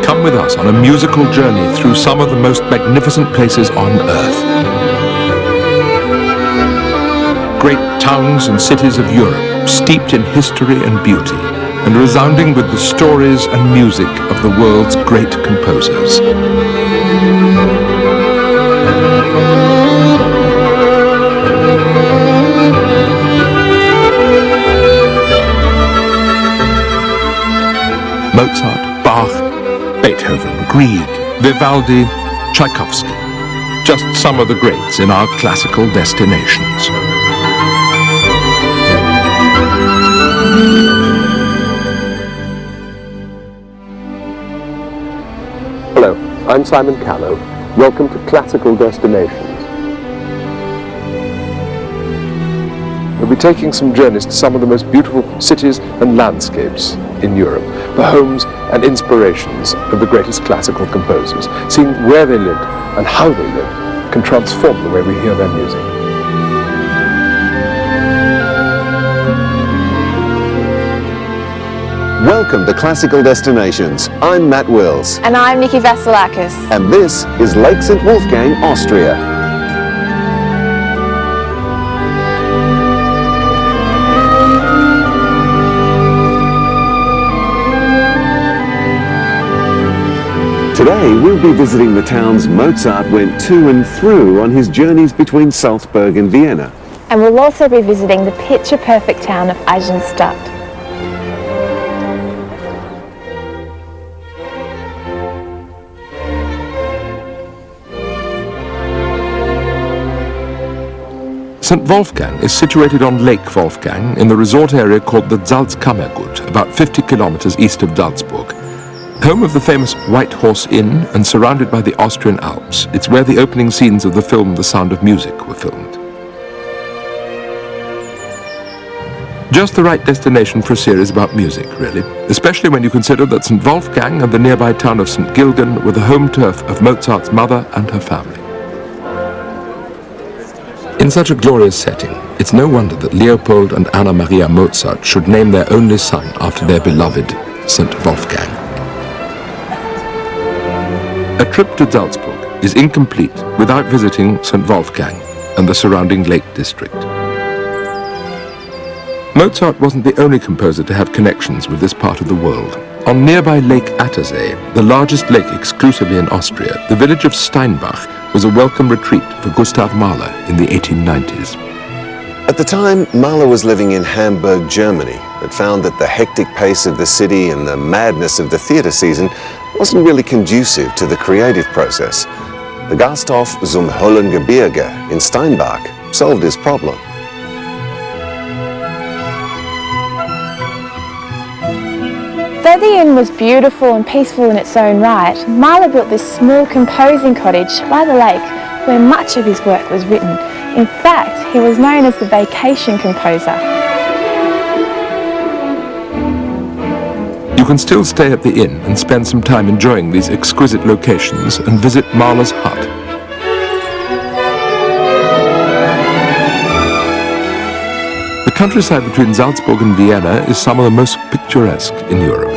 come with us on a musical journey through some of the most magnificent places on earth. Great towns and cities of Europe, steeped in history and beauty, and resounding with the stories and music of the world's great composers. Mozart, Bach, Beethoven, Grieg, Vivaldi, Tchaikovsky. Just some of the greats in our classical destinations. Hello, I'm Simon Callow. Welcome to Classical Destinations. We'll be taking some journeys to some of the most beautiful cities and landscapes in Europe, the homes and inspirations of the greatest classical composers. Seeing where they lived and how they lived can transform the way we hear their music. Welcome to Classical Destinations. I'm Matt Wills. And I'm Nikki Vasilakis. And this is Lake St. Wolfgang, Austria. Today we'll be visiting the towns Mozart went to and through on his journeys between Salzburg and Vienna. And we'll also be visiting the picture-perfect town of Eisenstadt. St. Wolfgang is situated on Lake Wolfgang in the resort area called the Salzkammergut, about 50 kilometers east of Salzburg. Home of the famous White Horse Inn and surrounded by the Austrian Alps, it's where the opening scenes of the film The Sound of Music were filmed. Just the right destination for a series about music, really, especially when you consider that St. Wolfgang and the nearby town of St. Gilgen were the home turf of Mozart's mother and her family. In such a glorious setting, it's no wonder that Leopold and Anna Maria Mozart should name their only son after their beloved St. Wolfgang. A trip to Salzburg is incomplete without visiting St. Wolfgang and the surrounding Lake District. Mozart wasn't the only composer to have connections with this part of the world. On nearby Lake Attersee, the largest lake exclusively in Austria, the village of Steinbach was a welcome retreat for Gustav Mahler in the 1890s. At the time, Mahler was living in Hamburg, Germany, but found that the hectic pace of the city and the madness of the theatre season wasn't really conducive to the creative process. The Gasthof zum Höhlengebirge in Steinbach solved his problem. Though the inn was beautiful and peaceful in its own right, Mahler built this small composing cottage by the lake where much of his work was written. In fact, he was known as the vacation composer. You can still stay at the inn and spend some time enjoying these exquisite locations and visit Mahler's hut. The countryside between Salzburg and Vienna is some of the most picturesque in Europe.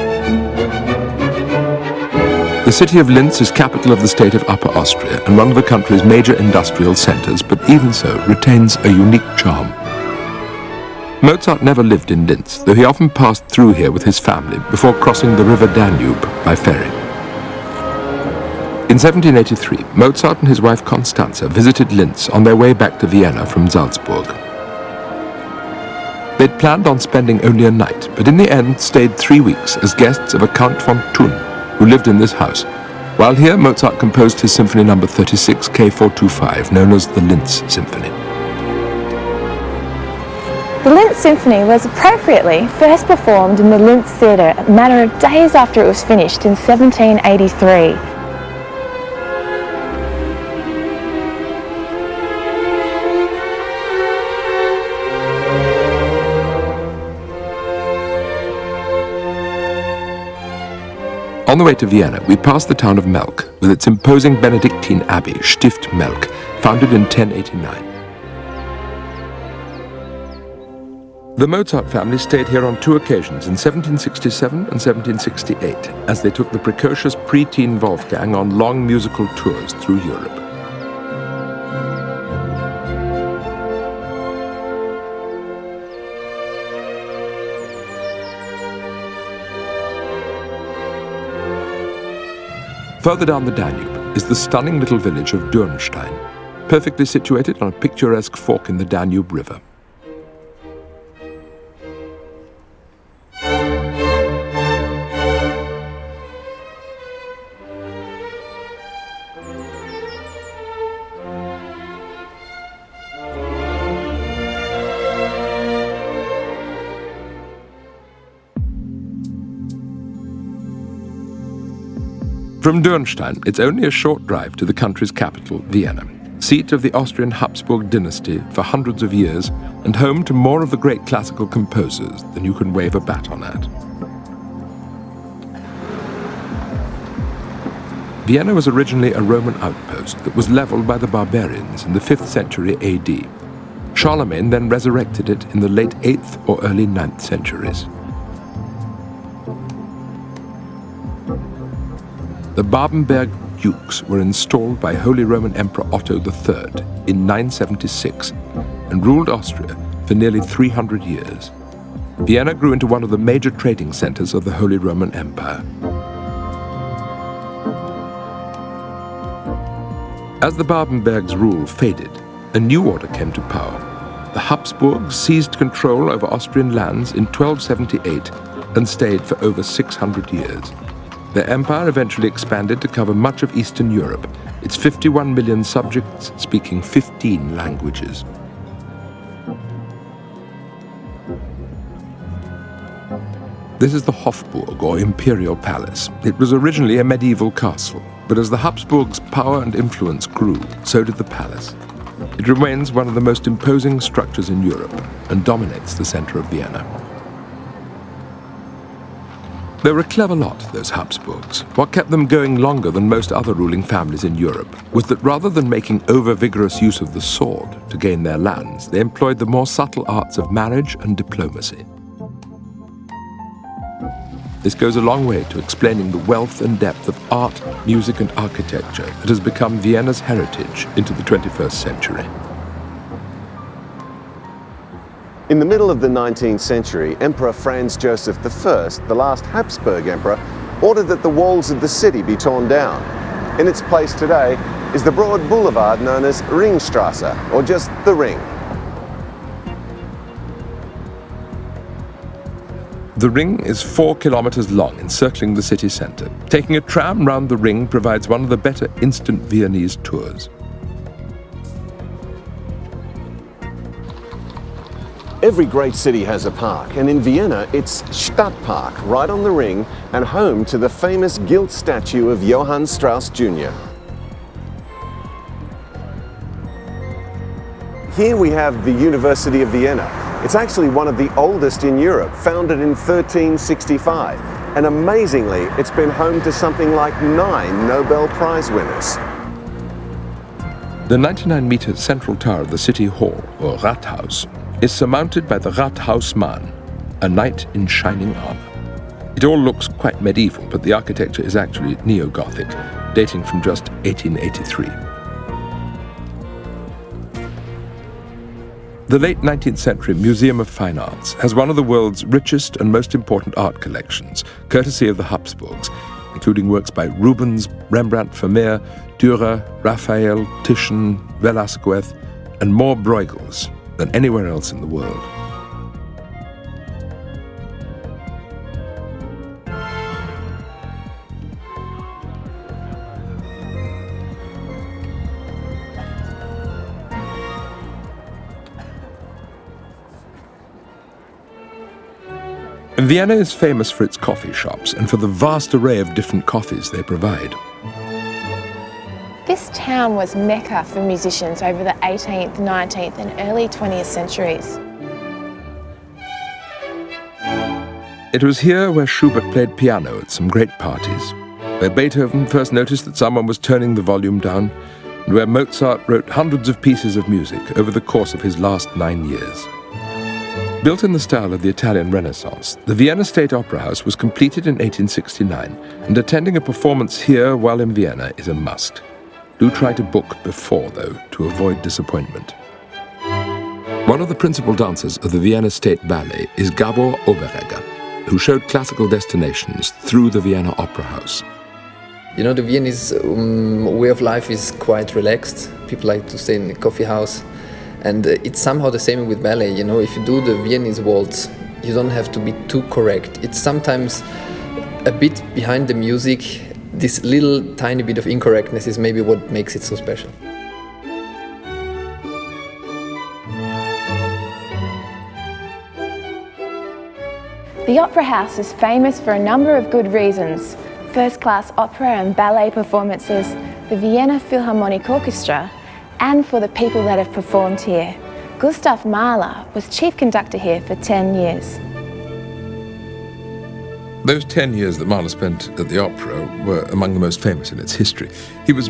The city of Linz is capital of the state of Upper Austria and one of the country's major industrial centers, but even so retains a unique charm. Mozart never lived in Linz, though he often passed through here with his family before crossing the river Danube by ferry. In 1783, Mozart and his wife Constanze visited Linz on their way back to Vienna from Salzburg. They'd planned on spending only a night, but in the end stayed 3 weeks as guests of a Count von Thun, who lived in this house. While here, Mozart composed his Symphony No. 36 K425, known as the Linz Symphony. The Linz Symphony was appropriately first performed in the Linz Theatre a matter of days after it was finished in 1783. On the way to Vienna, we passed the town of Melk, with its imposing Benedictine abbey, Stift Melk, founded in 1089. The Mozart family stayed here on two occasions, in 1767 and 1768, as they took the precocious pre-teen Wolfgang on long musical tours through Europe. Further down the Danube is the stunning little village of Dürnstein, perfectly situated on a picturesque fork in the Danube River. From Dürnstein, it's only a short drive to the country's capital, Vienna, seat of the Austrian Habsburg dynasty for hundreds of years and home to more of the great classical composers than you can wave a baton at. Vienna was originally a Roman outpost that was leveled by the barbarians in the 5th century AD. Charlemagne then resurrected it in the late 8th or early 9th centuries. The Babenberg dukes were installed by Holy Roman Emperor Otto III in 976 and ruled Austria for nearly 300 years. Vienna grew into one of the major trading centers of the Holy Roman Empire. As the Babenbergs' rule faded, a new order came to power. The Habsburgs seized control over Austrian lands in 1278 and stayed for over 600 years. Their empire eventually expanded to cover much of Eastern Europe, its 51 million subjects speaking 15 languages. This is the Hofburg, or Imperial Palace. It was originally a medieval castle, but as the Habsburgs' power and influence grew, so did the palace. It remains one of the most imposing structures in Europe and dominates the center of Vienna. They were a clever lot, those Habsburgs. What kept them going longer than most other ruling families in Europe was that rather than making over-vigorous use of the sword to gain their lands, they employed the more subtle arts of marriage and diplomacy. This goes a long way to explaining the wealth and depth of art, music and architecture that has become Vienna's heritage into the 21st century. In the middle of the 19th century, Emperor Franz Joseph I, the last Habsburg emperor, ordered that the walls of the city be torn down. In its place today is the broad boulevard known as Ringstrasse, or just the Ring. The Ring is 4 kilometers long, encircling the city center. Taking a tram round the Ring provides one of the better instant Viennese tours. Every great city has a park, and in Vienna it's Stadtpark, right on the Ring, and home to the famous gilt statue of Johann Strauss Jr. Here we have the University of Vienna. It's actually one of the oldest in Europe, founded in 1365, and amazingly, it's been home to something like 9 Nobel Prize winners. The 99-meter central tower of the city hall, or Rathaus, is surmounted by the Rathausmann, a knight in shining armor. It all looks quite medieval, but the architecture is actually neo-Gothic, dating from just 1883. The late 19th century Museum of Fine Arts has one of the world's richest and most important art collections, courtesy of the Habsburgs, including works by Rubens, Rembrandt, Vermeer, Dürer, Raphael, Titian, Velázquez, and more Bruegels than anywhere else in the world. Vienna is famous for its coffee shops and for the vast array of different coffees they provide. This town was Mecca for musicians over the 18th, 19th and early 20th centuries. It was here where Schubert played piano at some great parties, where Beethoven first noticed that someone was turning the volume down, and where Mozart wrote hundreds of pieces of music over the course of his last 9 years. Built in the style of the Italian Renaissance, the Vienna State Opera House was completed in 1869, and attending a performance here while in Vienna is a must. Do try to book before, though, to avoid disappointment. One of the principal dancers of the Vienna State Ballet is Gabor Oberegger, who showed classical destinations through the Vienna Opera House. You know, the Viennese way of life is quite relaxed. People like to stay in a coffee house. And it's somehow the same with ballet. You know, if you do the Viennese waltz, you don't have to be too correct. It's sometimes a bit behind the music. This little tiny bit of incorrectness is maybe what makes it so special. The Opera House is famous for a number of good reasons. First-class opera and ballet performances, the Vienna Philharmonic Orchestra, and for the people that have performed here. Gustav Mahler was chief conductor here for 10 years. Those 10 years that Mahler spent at the opera were among the most famous in its history. He was,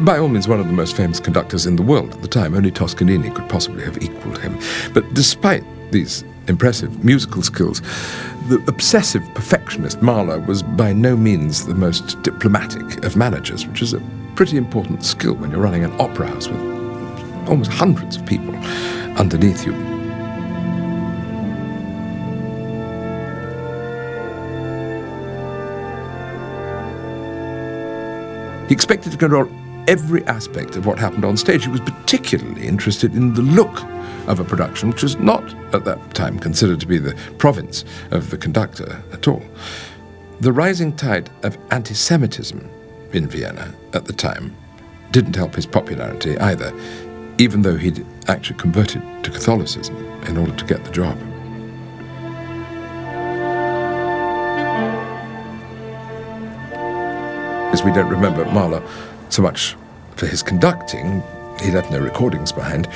by all means, one of the most famous conductors in the world at the time. Only Toscanini could possibly have equalled him. But despite these impressive musical skills, the obsessive perfectionist Mahler was by no means the most diplomatic of managers, which is a pretty important skill when you're running an opera house with almost hundreds of people underneath you. He expected to control every aspect of what happened on stage. He was particularly interested in the look of a production, which was not at that time considered to be the province of the conductor at all. The rising tide of anti-Semitism in Vienna at the time didn't help his popularity either, even though he'd actually converted to Catholicism in order to get the job. As we don't remember Mahler so much for his conducting, he left no recordings behind,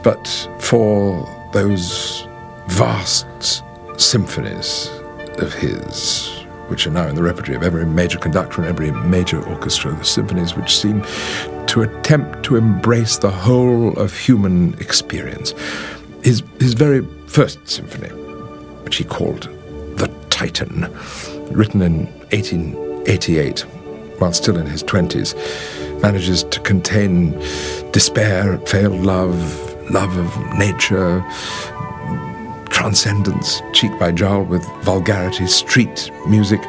but for those vast symphonies of his, which are now in the repertory of every major conductor and every major orchestra, the symphonies which seem to attempt to embrace the whole of human experience. His very first symphony, which he called The Titan, written in 1888, while still in his 20s, manages to contain despair, failed love, love of nature, transcendence, cheek by jowl with vulgarity, street music,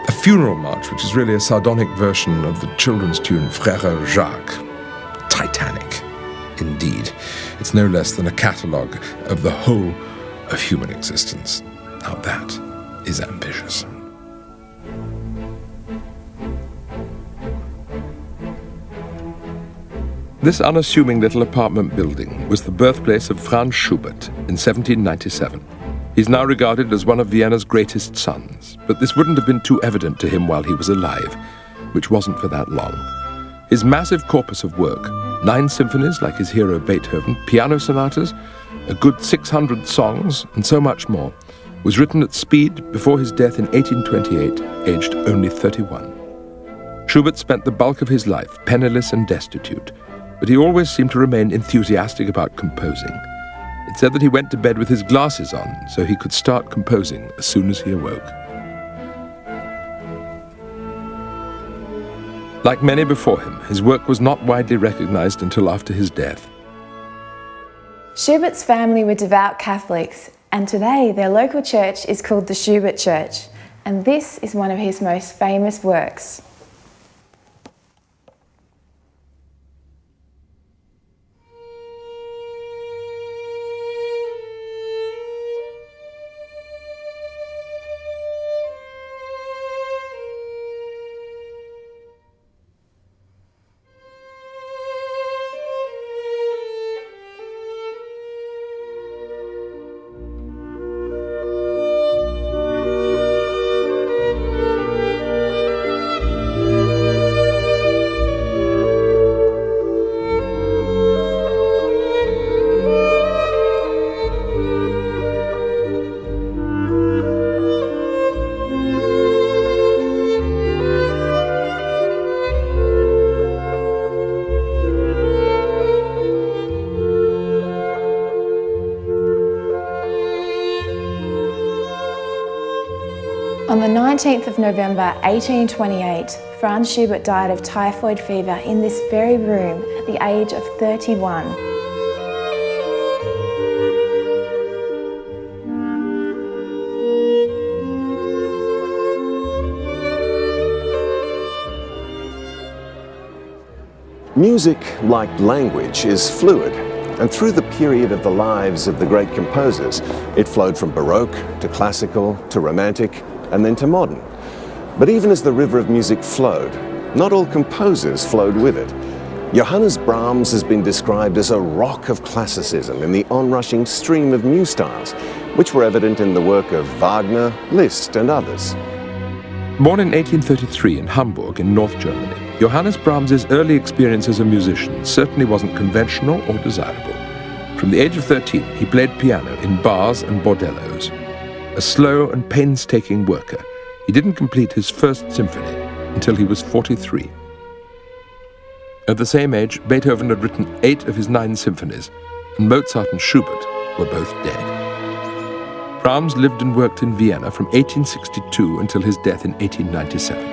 a funeral march, which is really a sardonic version of the children's tune Frère Jacques. Titanic, indeed. It's no less than a catalogue of the whole of human existence. Now that is ambitious. This unassuming little apartment building was the birthplace of Franz Schubert in 1797. He's now regarded as one of Vienna's greatest sons, but this wouldn't have been too evident to him while he was alive, which wasn't for that long. His massive corpus of work, 9 symphonies like his hero Beethoven, piano sonatas, a good 600 songs, and so much more, was written at speed before his death in 1828, aged only 31. Schubert spent the bulk of his life penniless and destitute, but he always seemed to remain enthusiastic about composing. It said that he went to bed with his glasses on so he could start composing as soon as he awoke. Like many before him, his work was not widely recognized until after his death. Schubert's family were devout Catholics, and today their local church is called the Schubert Church, and this is one of his most famous works. 19th of November 1828, Franz Schubert died of typhoid fever in this very room at the age of 31. Music, like language, is fluid, and through the period of the lives of the great composers, it flowed from Baroque to classical to romantic and then to modern. But even as the river of music flowed, not all composers flowed with it. Johannes Brahms has been described as a rock of classicism in the onrushing stream of new styles, which were evident in the work of Wagner, Liszt and others. Born in 1833 in Hamburg in North Germany, Johannes Brahms's early experience as a musician certainly wasn't conventional or desirable. From the age of 13, he played piano in bars and bordellos. A slow and painstaking worker, he didn't complete his first symphony until he was 43. At the same age, Beethoven had written 8 of his 9 symphonies, and Mozart and Schubert were both dead. Brahms lived and worked in Vienna from 1862 until his death in 1897.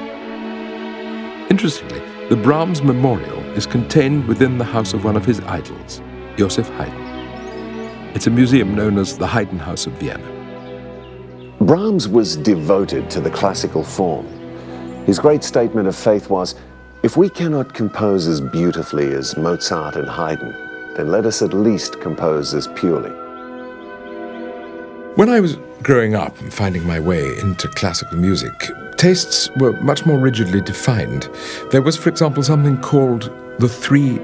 Interestingly, the Brahms Memorial is contained within the house of one of his idols, Joseph Haydn. It's a museum known as the Haydn House of Vienna. Brahms was devoted to the classical form. His great statement of faith was, "If we cannot compose as beautifully as Mozart and Haydn, then let us at least compose as purely." When I was growing up and finding my way into classical music, tastes were much more rigidly defined. There was, for example, something called the 3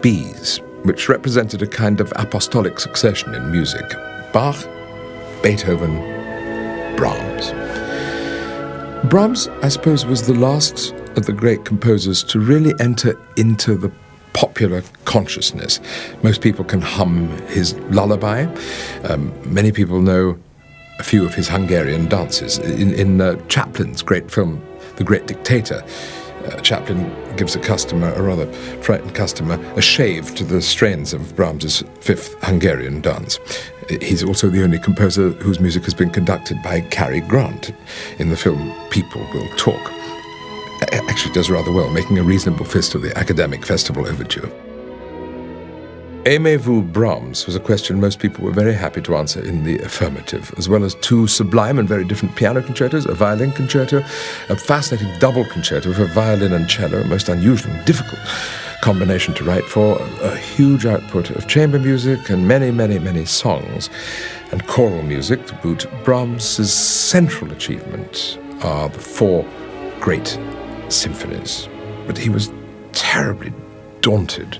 Bs, which represented a kind of apostolic succession in music. Bach, Beethoven, Brahms. Brahms, I suppose, was the last of the great composers to really enter into the popular consciousness. Most people can hum his lullaby. Many people know a few of his Hungarian dances. In Chaplin's great film, The Great Dictator, Chaplin gives a customer, a rather frightened customer, a shave to the strains of Brahms's 5th Hungarian dance. He's also the only composer whose music has been conducted by Cary Grant in the film People Will Talk. Actually does rather well, making a reasonable fist of the Academic Festival Overture. Aimez-vous Brahms was a question most people were very happy to answer in the affirmative, as well as 2 sublime and very different piano concertos, a violin concerto, a fascinating double concerto for violin and cello, a most unusual and difficult combination to write for, a huge output of chamber music and many, many, many songs, and choral music to boot. Brahms's central achievement are the 4 great symphonies, but he was terribly daunted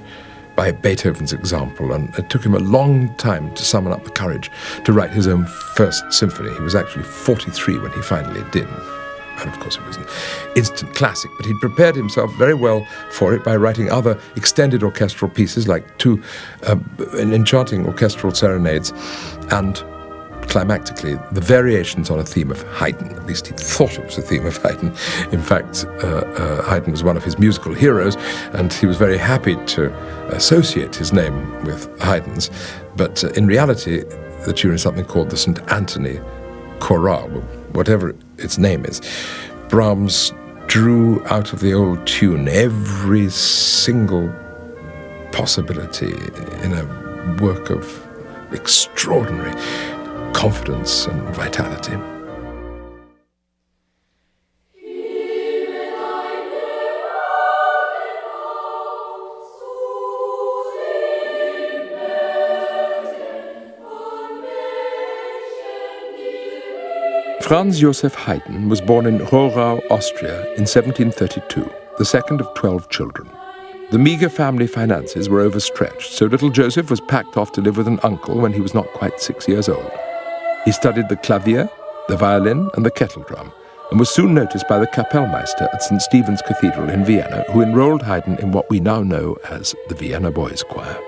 by Beethoven's example, and it took him a long time to summon up the courage to write his own first symphony. He was actually 43 when he finally did. And of course it was an instant classic, but he'd prepared himself very well for it by writing other extended orchestral pieces like 2 enchanting orchestral serenades and, climactically, the variations on a theme of Haydn. At least he thought it was a theme of Haydn. In fact, Haydn was one of his musical heroes, and he was very happy to associate his name with Haydn's. But in reality, the tune is something called the St. Anthony Chorale, whatever its name is. Brahms drew out of the old tune every single possibility in a work of extraordinary confidence and vitality. Franz Joseph Haydn was born in Rohrau, Austria in 1732, the second of 12 children. The meagre family finances were overstretched, so little Joseph was packed off to live with an uncle when he was not quite 6 years old. He studied the clavier, the violin, and the kettle drum, and was soon noticed by the Kapellmeister at St. Stephen's Cathedral in Vienna, who enrolled Haydn in what we now know as the Vienna Boys' Choir.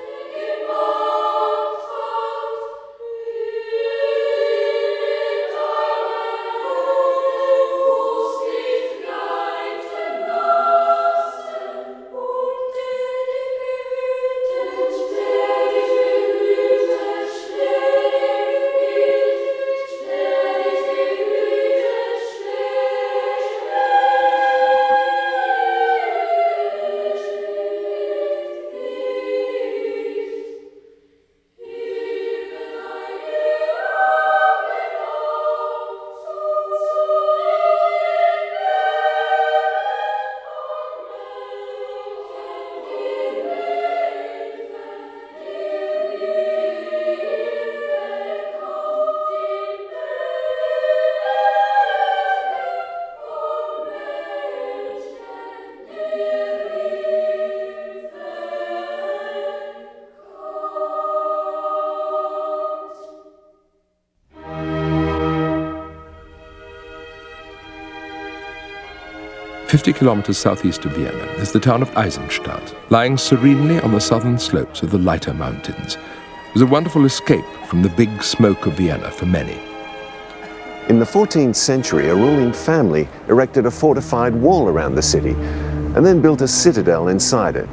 50 kilometers southeast of Vienna is the town of Eisenstadt, lying serenely on the southern slopes of the Leiter Mountains. It was a wonderful escape from the big smoke of Vienna for many. In the 14th century, a ruling family erected a fortified wall around the city and then built a citadel inside it.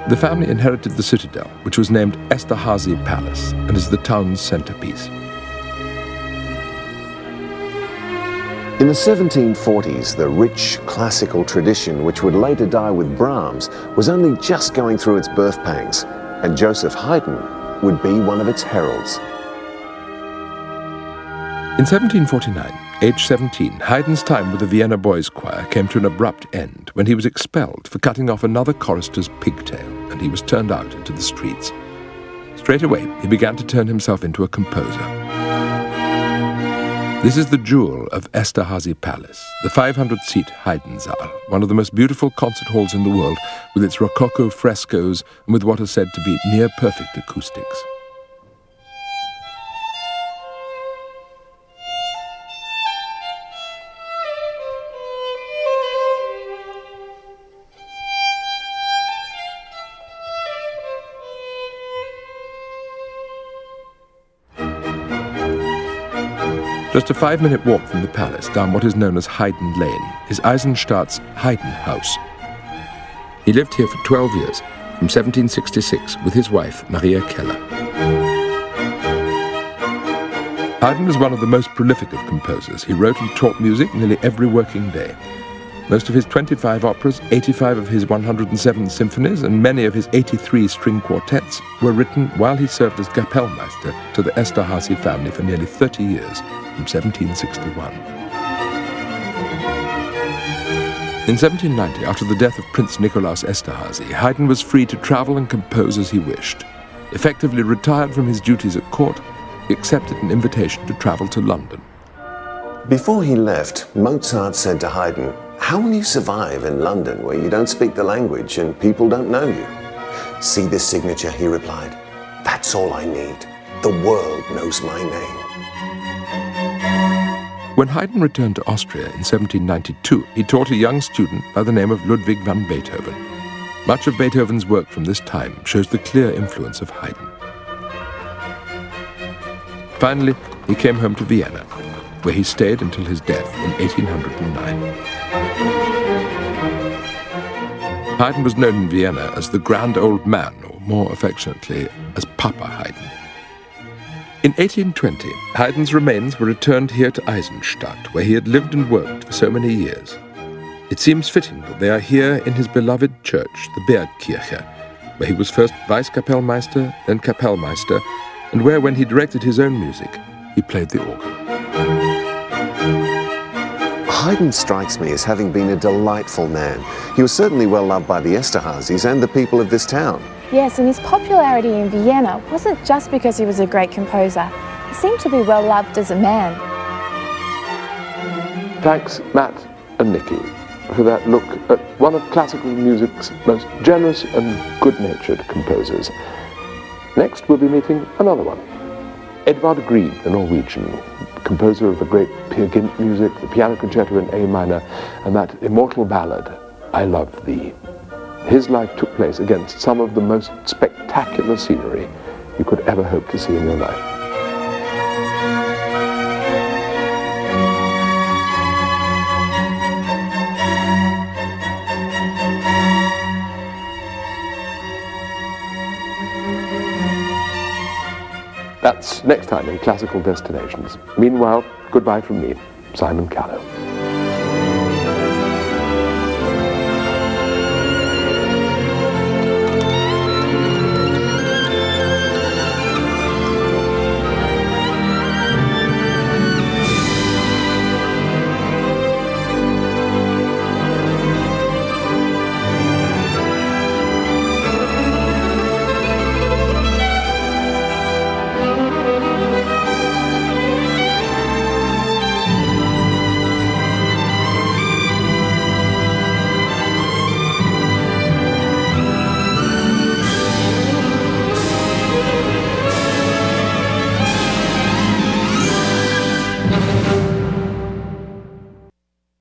The family inherited the citadel, which was named Esterházy Palace and is the town's centerpiece. In the 1740s, the rich classical tradition, which would later die with Brahms, was only just going through its birth pangs, and Joseph Haydn would be one of its heralds. In 1749, age 17, Haydn's time with the Vienna Boys' Choir came to an abrupt end when he was expelled for cutting off another chorister's pigtail, and he was turned out into the streets. Straight away, he began to turn himself into a composer. This is the jewel of Esterházy Palace, the 500-seat Haydn-Saal, one of the most beautiful concert halls in the world, with its rococo frescoes and with what are said to be near-perfect acoustics. Just a 5-minute walk from the palace down what is known as Haydn Lane is Eisenstadt's Haydn House. He lived here for 12 years, from 1766, with his wife, Maria Keller. Haydn was one of the most prolific of composers. He wrote and taught music nearly every working day. Most of his 25 operas, 85 of his 107 symphonies, and many of his 83 string quartets were written while he served as Kapellmeister to the Esterházy family for nearly 30 years, from 1761. In 1790, after the death of Prince Nicolaus Esterházy, Haydn was free to travel and compose as he wished. Effectively retired from his duties at court, he accepted an invitation to travel to London. Before he left, Mozart said to Haydn, "How will you survive in London where you don't speak the language and people don't know you?" "See this signature," he replied. "That's all I need. The world knows my name." When Haydn returned to Austria in 1792, he taught a young student by the name of Ludwig van Beethoven. Much of Beethoven's work from this time shows the clear influence of Haydn. Finally, he came home to Vienna, where he stayed until his death in 1809. Haydn was known in Vienna as the Grand Old Man, or more affectionately, as Papa Haydn. In 1820, Haydn's remains were returned here to Eisenstadt, where he had lived and worked for so many years. It seems fitting that they are here in his beloved church, the Bergkirche, where he was first Vice-Kapellmeister, then Kapellmeister, and where, when he directed his own music, he played the organ. Haydn strikes me as having been a delightful man. He was certainly well loved by the Esterházys and the people of this town. Yes, and his popularity in Vienna wasn't just because he was a great composer. He seemed to be well loved as a man. Thanks, Matt and Nikki, for that look at one of classical music's most generous and good-natured composers. Next, we'll be meeting another one, Edvard Grieg, the Norwegian, composer of the great Peer Gynt music, the piano concerto in A minor, and that immortal ballad, I Love Thee. His life took place against some of the most spectacular scenery you could ever hope to see in your life. That's next time in Classical Destinations. Meanwhile, goodbye from me, Simon Callow.